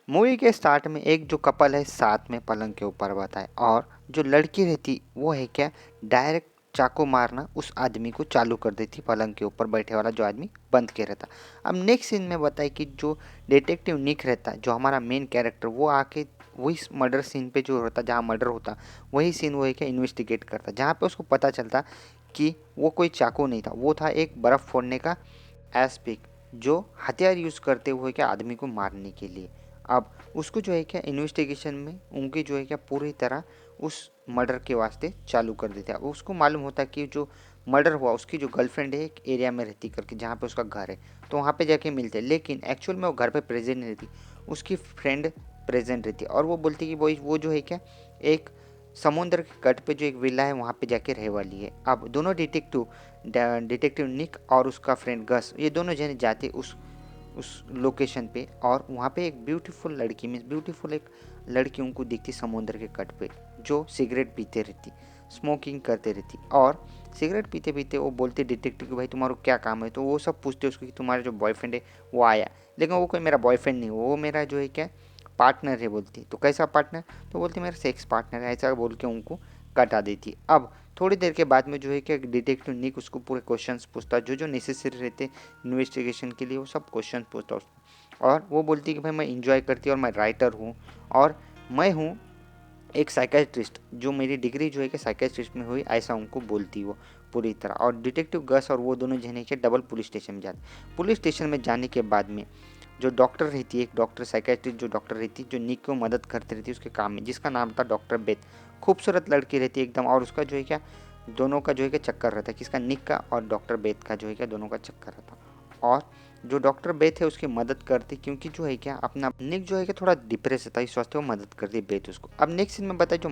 Movie के start में एक जो कपल है साथ में पलंग के ऊपर बताए, और जो लड़की रहती वो है क्या, डायरेक्ट चाकू मारना उस आदमी को चालू कर देती, पलंग के ऊपर बैठे वाला जो आदमी बंद के रहता। अब नेक्स्ट सीन में बताए कि जो डिटेक्टिव निक रहता है, जो हमारा मेन कैरेक्टर, वो आके वही मर्डर सीन पे जो होता, जहाँ मर्डर होता, वही सीन वो है क्या इन्वेस्टिगेट करता, जहाँ पे उसको पता चलता कि वो कोई चाकू नहीं था, वो था एक बर्फ़ फोड़ने का एस्पिक, जो हथियार यूज़ करते हुए क्या आदमी को मारने के लिए। अब उसको जो है क्या इन्वेस्टिगेशन में उनकी जो है क्या पूरी तरह उस मर्डर के वास्ते चालू कर देते हैं। उसको मालूम होता है कि जो मर्डर हुआ उसकी जो गर्लफ्रेंड है एक एरिया में रहती करके, जहाँ पे उसका घर है, तो वहाँ पे जाके मिलते हैं, लेकिन एक्चुअल में वो घर पे प्रेजेंट नहीं रहती, उसकी फ्रेंड प्रेजेंट रहती है, और वो बोलती है कि वो जो है क्या एक समुद्र के तट पे जो एक विला है वहाँ पे जाके रहे वाली है। अब दोनों डिटेक्टिव निक और उसका फ्रेंड गस, ये दोनों जने जाते उस लोकेशन पे, और वहाँ पे एक ब्यूटीफुल लड़की, मीन्स ब्यूटीफुल एक लड़की उनको दिखती समुद्र के तट पे, जो सिगरेट पीते रहती, स्मोकिंग करते रहती, और सिगरेट पीते पीते वो बोलते डिटेक्टिव को भाई तुम्हारा क्या काम है, तो वो सब पूछते उसको कि तुम्हारा जो बॉयफ्रेंड है वो आया, लेकिन वो कोई मेरा बॉयफ्रेंड नहीं, वो मेरा जो है क्या पार्टनर है बोलती। तो कैसा पार्टनर, तो बोलती मेरा सेक्स पार्टनर है, ऐसा बोल के उनको कटा देती। अब थोड़ी देर के बाद में जो है कि डिटेक्टिव निक उसको पूरे क्वेश्चंस पूछता, जो नेसेसरी रहते इन्वेस्टिगेशन के लिए, वो सब क्वेश्चन पूछता उसको, और वो बोलती कि भाई मैं इंजॉय करती हूँ और मैं राइटर हूँ, और मैं हूँ एक साइकेट्रिस्ट, जो मेरी डिग्री जो है कि साइकेट्रिस्ट में हुई, ऐसा उनको बोलती वो पूरी तरह। और डिटेक्टिव गस और वो दोनों जने के डबल पुलिस स्टेशन में जाते। पुलिस स्टेशन में जाने के बाद में जो डॉक्टर रहती है, एक डॉक्टर साइकेट्रिस्ट जो डॉक्टर रहती है, जो निक को मदद करती रहती है उसके काम में, जिसका नाम था डॉक्टर बेथ, खूबसूरत लड़की रहती है एकदम, और उसका जो है क्या दोनों का जो है क्या चक्कर रहता है, किसका, निक का और डॉक्टर बेथ का जो है क्या दोनों का चक्कर रहता। और जो डॉक्टर बेथ है उसकी मदद करती, क्योंकि जो है क्या अपना निक जो है क्या थोड़ा डिप्रेस था, इस वास्ते वो मदद करती बेथ उसको। अब नेक्स्ट सीन में बताया जो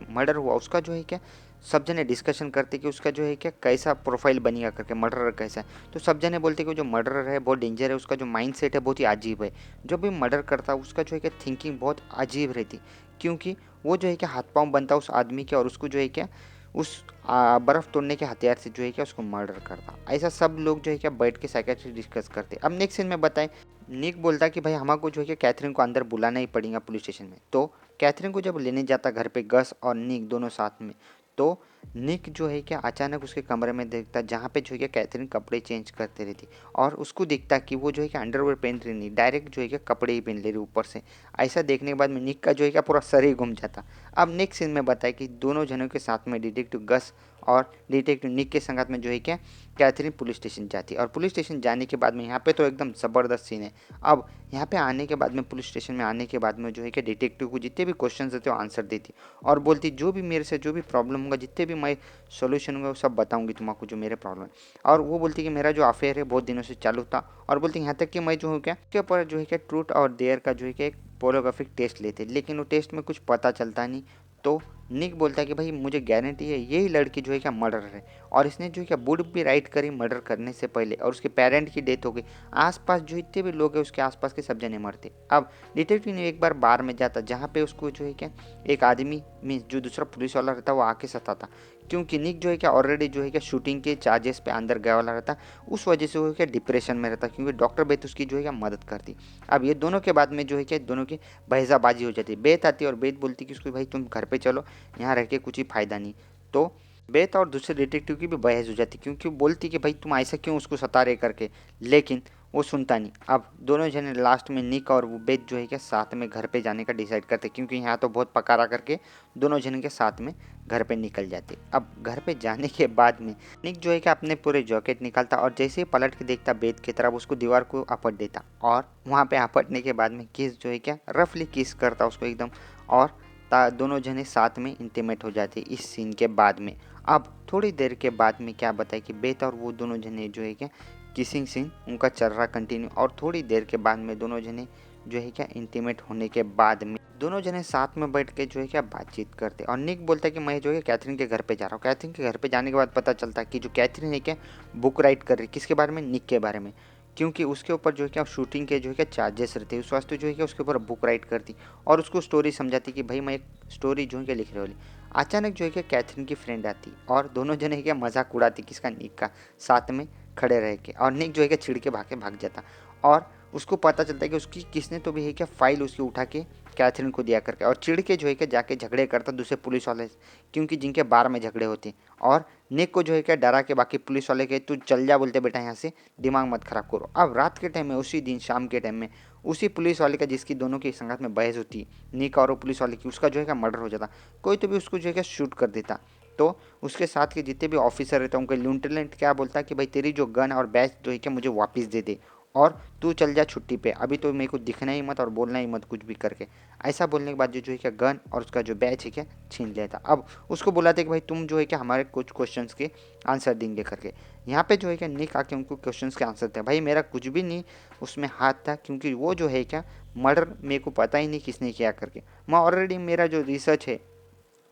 मर्डर हुआ उसका जो है क्या सब जने डिस्कशन करते कि उसका जो है क्या कैसा प्रोफाइल बनेगा करके, मर्डरर कैसा है। तो सब जने बोलते कि जो मर्डरर है बहुत डेंजर है, उसका जो माइंड सेट है बहुत ही अजीब है, जो भी मर्डर करता है उसका जो है क्या थिंकिंग बहुत अजीब रहती, क्योंकि वो जो है क्या हाथ पाँव बनता उस आदमी के, और उसको जो है क्या उस बर्फ़ तोड़ने के हथियार से जो है क्या उसको मर्डर करता। ऐसा सब लोग जो है क्या बैठ के साइकियाट्रिस्ट डिस्कस करते। अब नेक्स्ट सीन में बताएं, निक बोलता कि भाई हमको जो है क्या कैथरीन को अंदर बुलाना ही पड़ेगा पुलिस स्टेशन में। तो कैथरीन को जब लेने जाता घर पे गस और निक दोनों साथ में, तो निक जो है क्या अचानक उसके कमरे में देखता जहाँ पे जो है क्या कैथरीन कपड़े चेंज करते रहती, और उसको दिखता कि वो जो है क्या अंडरवेयर पहन रही नहीं, डायरेक्ट जो है क्या कपड़े ही पहन ले रही ऊपर से। ऐसा देखने के बाद में निक का जो है क्या पूरा सर ही घूम जाता। अब नेक्स्ट सीन में बताया कि दोनों जनों के साथ में डिटेक्टिव गस और डिटेक्टिव निक के संगत में जो है क्या कैथरीन पुलिस स्टेशन जाती है। और पुलिस स्टेशन जाने के बाद में यहाँ पे तो एकदम ज़बरदस्त सीन है। अब यहाँ पे आने के बाद में पुलिस स्टेशन में आने के बाद में जो है कि डिटेक्टिव को जितने भी क्वेश्चन देते हो आंसर देती, और बोलती जो भी मेरे से जो भी प्रॉब्लम होगा, जितने भी मैं सोल्यूशन होगा वो सब बताऊंगी तुमको जो मेरे प्रॉब्लम है। और वो बोलती कि मेरा जो अफेयर है बहुत दिनों से चालू था, और बोलती यहाँ तक कि मैं जो हूँ क्या के ऊपर जो है क्या ट्रूथ और डेयर का जो है क्या एक पोलोग्राफिक टेस्ट लेते, लेकिन वो टेस्ट में कुछ पता चलता नहीं। तो निक बोलता है कि भाई मुझे गारंटी है यही लड़की जो है क्या मर्डर है, और इसने जो है क्या बुक भी राइट करी मर्डर करने से पहले, और उसके पेरेंट की डेथ हो गई। आसपास जो इतने भी लोग हैं उसके आसपास के सब जने मरते। अब डिटेक्टिव ने एक बार बार में जाता जहाँ पे उसको जो है क्या एक आदमी मीन्स जो दूसरा पुलिस वाला रहता वो आके सताता, क्योंकि निक जो है क्या ऑलरेडी जो है क्या शूटिंग के चार्जेस पे अंदर गया वाला रहता, उस वजह से वो क्या डिप्रेशन में रहता, क्योंकि डॉक्टर बेथ उसकी जो है क्या मदद करती। अब ये दोनों के बाद में जो है क्या दोनों की बहसाबाजी हो जाती, बेथ आती और बेथ बोलती कि उसको भाई तुम घर पे चलो, यहाँ रह के कुछ ही फायदा नहीं। तो बेथ और दूसरे डिटेक्टिव की भी बहस हो जाती, क्योंकि वो बोलती कि भाई तुम ऐसा क्यों उसको सता रहे करके, लेकिन वो सुनता नहीं। अब दोनों जने लास्ट में निक और वो बेथ जो है क्या साथ में घर पे जाने का डिसाइड करते, क्योंकि यहाँ तो बहुत पकारा करके दोनों जने के साथ में घर पे निकल जाते। अब घर पे जाने के बाद में निक जो है कि अपने पूरे जैकेट निकालता, और जैसे ही पलट के देखता बेथ की तरफ, उसको दीवार को आपट देता, और वहाँ पे आपटने के बाद में किस जो है क्या रफली किस करता उसको एकदम, और दोनों जने साथ में इंटीमेट हो जाते इस सीन के बाद में। अब थोड़ी देर के बाद में क्या बताए कि बेथ और वो दोनों जने जो है क्या किसिंग सीन उनका चल रहा कंटिन्यू, और थोड़ी देर के बाद में दोनों जने जो है क्या इंटीमेट होने के बाद में दोनों जने साथ में बैठ के जो है क्या बातचीत करते, और निक बोलता है कि मैं जो है कैथरीन के घर पे जा रहा हूँ। कैथरीन के घर पे जाने के बाद पता चलता है कि जो कैथरीन है क्या बुक राइट कर रही, किसके बारे में, निक के बारे में, क्योंकि उसके ऊपर जो है क्या शूटिंग के जो है क्या चार्जेस रहते हैं, उस वास्ते जो है क्या उसके ऊपर बुक राइट करती, और उसको स्टोरी समझाती कि भाई मैं एक स्टोरी जो है क्या लिख रही वाली। अचानक जो है क्या कैथरीन की फ्रेंड आती, और दोनों जने क्या मजाक उड़ाती किसका, निक का, साथ में खड़े रह के, और निक जो है क्या छिड़ के भाग जाता, और उसको पता चलता है कि उसकी किसने तो भी है क्या फाइल उसकी उठा के कैथरीन को दिया करके, और चिढ़ के जो है क्या जाके झगड़े करता दूसरे पुलिस वाले से, क्योंकि जिनके बार में झगड़े होते। और निक को जो है क्या डरा के बाकी पुलिस वाले के तू चल जा बोलते, बेटा यहाँ से दिमाग मत खराब करो। अब रात के टाइम में उसी दिन शाम के टाइम में उसी पुलिस वाले का जिसकी दोनों की संगत में बहस होती, निक और वो पुलिस वाले की, उसका जो है क्या मर्डर हो जाता। कोई तो भी उसको जो है क्या शूट कर देता। तो उसके साथ के जितने भी ऑफिसर रहते हैं उनके लिeutenant क्या बोलता है कि भाई तेरी जो गन और बैच जो है क्या मुझे वापस दे दे, और तू चल जा छुट्टी पे, अभी तो मेरे को दिखना ही मत और बोलना ही मत कुछ भी करके। ऐसा बोलने के बाद जो है क्या गन और उसका जो बैच है क्या छीन लेता। अब उसको बुलाते कि भाई तुम जो है क्या हमारे कुछ क्वेश्चंस के आंसर देंगे करके। यहाँ पे जो है क्या निक आके उनको क्वेश्चंस के आंसर थे। भाई मेरा कुछ भी नहीं उसमें हाथ था, क्योंकि वो जो है क्या मर्डर मेरे को पता ही नहीं किसने किया करके। मैं ऑलरेडी मेरा जो रिसर्च है,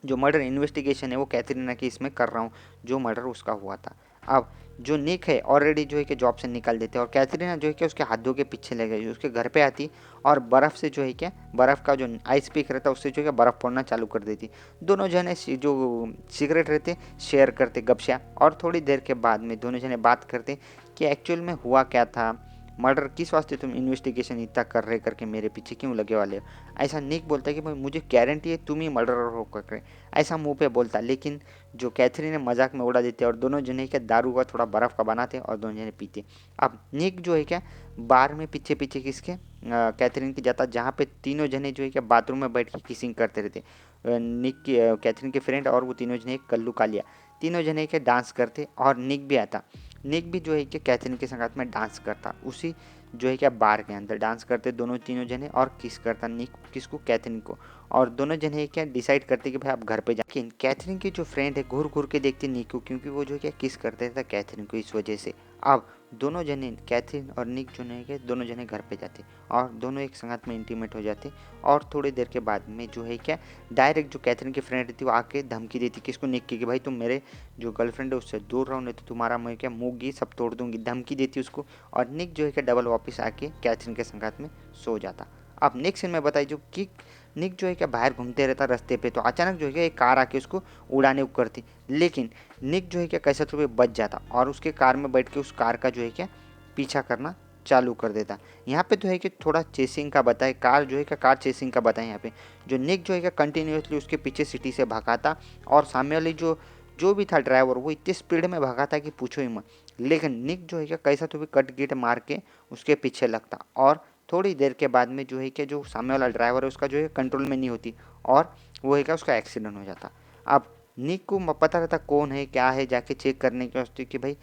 जो मर्डर इन्वेस्टिगेशन है, वो कैथरीना की इसमें कर रहा हूँ, जो मर्डर उसका हुआ था। अब जो निक है ऑलरेडी जो है कि जॉब से निकाल देते, और कैथरीना जो है कि उसके हाथों के पीछे लग गई, उसके घर पे आती और बर्फ़ से जो है क्या बर्फ़ का जो आइस पिक रहता है उससे जो है बर्फ़ फोड़ना चालू कर देती। दोनों जने जो सिगरेट रहते शेयर करते गपशा, और थोड़ी देर के बाद में दोनों जने बात करते कि एक्चुअल में हुआ क्या था, मर्डर किस वास्ते तुम इन्वेस्टिगेशन इतना कर रहे करके मेरे पीछे क्यों लगे वाले हो। ऐसा निक बोलता है कि भाई मुझे गारंटी है तुम ही मर्डरर हो करके, ऐसा मुंह पे बोलता। लेकिन जो कैथरीन ने मजाक में उड़ा देते और दोनों जने क्या दारू का थोड़ा बर्फ़ का बनाते और दोनों जने पीते। अब निक जो है क्या बार में पीछे पीछे किसके कैथरीन की जाता, जहाँ पे तीनों जने जो है क्या बाथरूम में बैठ के किसिंग करते रहते। निक की कैथरीन के फ्रेंड और वो तीनों जने कल्लू कालिया, तीनों जने के डांस करते, और निक भी आता। निक भी जो है कि कैथरीन के संगत में डांस करता, उसी जो है क्या बार के अंदर डांस करते दोनों तीनों जने, और किस करता निक किसको कैथरीन को। और दोनों जने क्या डिसाइड करते कि भाई आप घर पे जा। लेकिन कैथरीन की जो फ्रेंड है घूर घूर के देखती निक को, क्योंकि वो जो क्या किस करते था कैथरीन को, इस वजह से। अब दोनों जने कैथरीन और निक जो है क्या दोनों जने घर पे जाते और दोनों एक संगत में इंटीमेट हो जाते। और थोड़ी देर के बाद में जो है क्या डायरेक्ट जो कैथरीन की फ्रेंड थी वो आके धमकी देती किसको, निक की, कि भाई तुम मेरे जो गर्लफ्रेंड है उससे दूर रहो, नहीं तो तुम्हारा मैं क्या मुँह गी सब तोड़ दूंगी, धमकी देती उसको। और निक जो है क्या डबल वापस आके कैथरीन के संगत में सो जाता। अब नेक्स्ट सीन में बताई जो कि निक जो है क्या बाहर घूमते रहता रास्ते पे, तो अचानक जो है क्या एक कार आके उसको उड़ाने को करती। लेकिन निक जो है क्या कैसे तो भी बच जाता और उसके कार में बैठ के उस कार का जो है क्या पीछा करना चालू कर देता। यहाँ पे तो है कि थोड़ा चेसिंग का बताए, कार जो है क्या कार चेसिंग का बताए। यहाँ पे जो निक जो है क्या कंटिन्यूसली उसके पीछे सिटी से भगाता, और सामने वाली जो भी था ड्राइवर वो इतनी स्पीड में भगाता कि पूछो ही मत। लेकिन निक जो है क्या कैसा तो भी कट गिट मार के उसके पीछे लगता, और थोड़ी देर के बाद में जो है कि जो सामने वाला ड्राइवर है उसका जो है कंट्रोल में नहीं होती, और वो है क्या उसका एक्सीडेंट हो जाता। अब निक को पता रहता कौन है क्या है, जाके चेक करने के वास्ते कि भाई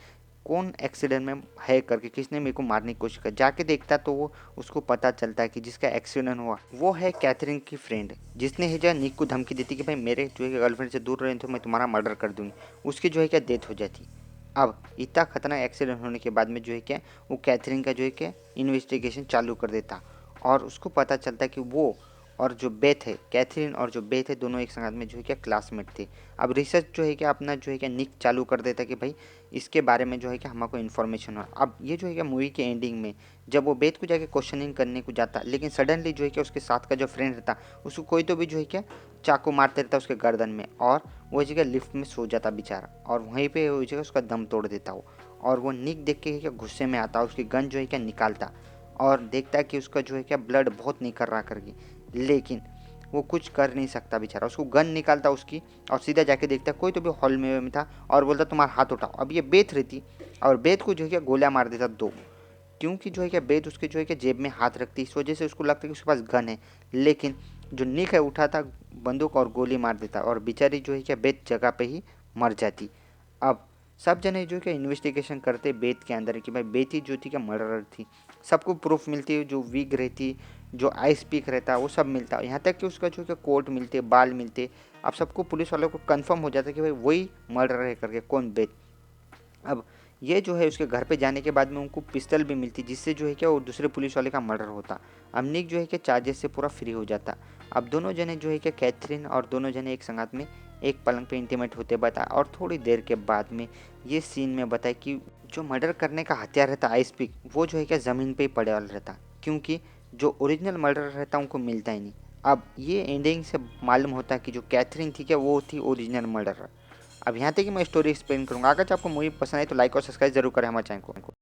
कौन एक्सीडेंट में है करके, किसने मेरे को मारने की कोशिश कर। जाके देखता तो वो उसको पता चलता है कि जिसका एक्सीडेंट हुआ वो है कैथरीन की फ्रेंड, जिसने है जो निक को धमकी देती कि भाई मेरे जो है गर्लफ्रेंड से दूर रहे तो मैं तुम्हारा मर्डर कर दूंगी। उसकी जो है क्या डेथ हो जाती। अब इतना खतरनाक एक्सीडेंट होने के बाद में जो है क्या वो कैथरीन का जो है क्या इन्वेस्टिगेशन चालू कर देता, और उसको पता चलता कि वो और जो बेथ है, कैथरीन और जो बेथ है दोनों एक साथ में जो है क्या क्लासमेट थे। अब रिसर्च जो है क्या अपना जो है क्या निक चालू कर देता कि भाई इसके बारे में जो है क्या हमको इन्फॉर्मेशन हो। अब ये जो है क्या मूवी के एंडिंग में जब वो बेथ को जाके क्वेश्चनिंग करने को जाता, लेकिन सडनली जो है क्या उसके साथ का जो फ्रेंड रहता उसको कोई तो भी जो है क्या चाकू मारते रहता उसके गर्दन में, और वो जगह लिफ्ट में सो जाता बेचारा, और वहीं पे वो जगह उसका दम तोड़ देता वो। और वो निक देख के क्या गुस्से में आता, उसकी गन जो है क्या निकालता और देखता है कि उसका जो है क्या ब्लड बहुत निकल रहा करके, लेकिन वो कुछ कर नहीं सकता बेचारा। उसको गन निकालता उसकी और सीधा जाके देखता कोई तो भी हॉल में था, और बोलता तुम्हारा हाथ उठाओ। अब ये बेथ रहती और बेथ को जो है क्या गोलियां मार देता दो, क्योंकि जो है क्या बेथ उसके जो है क्या जेब में हाथ रखती, इस वजह से उसको लगता है कि उसके पास गन है। लेकिन जो निक है उठाता बंदूक और गोली मार देता, और बेचारी जो है क्या बेथ जगह पे ही मर जाती। अब सब जने जो क्या इन्वेस्टिगेशन करते बेथ के अंदर कि भाई बेथ ही जो थी क्या मर्डरर थी। सबको प्रूफ मिलती है, जो विग रहती, जो आइस पीक रहता वो सब मिलता, यहाँ तक कि उसका जो क्या कोट मिलते, बाल मिलते। अब सबको पुलिस वालों को कंफर्म हो जाता कि भाई वही मर्डर है करके, कौन बेथ। अब ये जो है उसके घर पे जाने के बाद में उनको पिस्टल भी मिलती, जिससे जो है क्या वो दूसरे पुलिस वाले का मर्डर होता। अब निक जो है कि चार्जेस से पूरा फ्री हो जाता। अब दोनों जने जो है कि कैथरीन और दोनों जने एक संगत में एक पलंग पे इंटीमेट होते बताया, और थोड़ी देर के बाद में ये सीन में बताया कि जो मर्डर करने का हथियार रहता आइस पिक, वो जो है क्या ज़मीन पे ही पड़े वाला रहता, क्योंकि जो ओरिजिनल मर्डर रहता उनको मिलता ही नहीं। अब ये एंडिंग से मालूम होता है कि जो कैथरीन थी क्या वो थी ओरिजिनल मर्डर। अब यहाँ तक कि मैं स्टोरी एक्सप्लेन करूँगा। अगर आपको मूवी पसंद है तो लाइक और सब्सक्राइब जरूर करें हमारे चैनल को।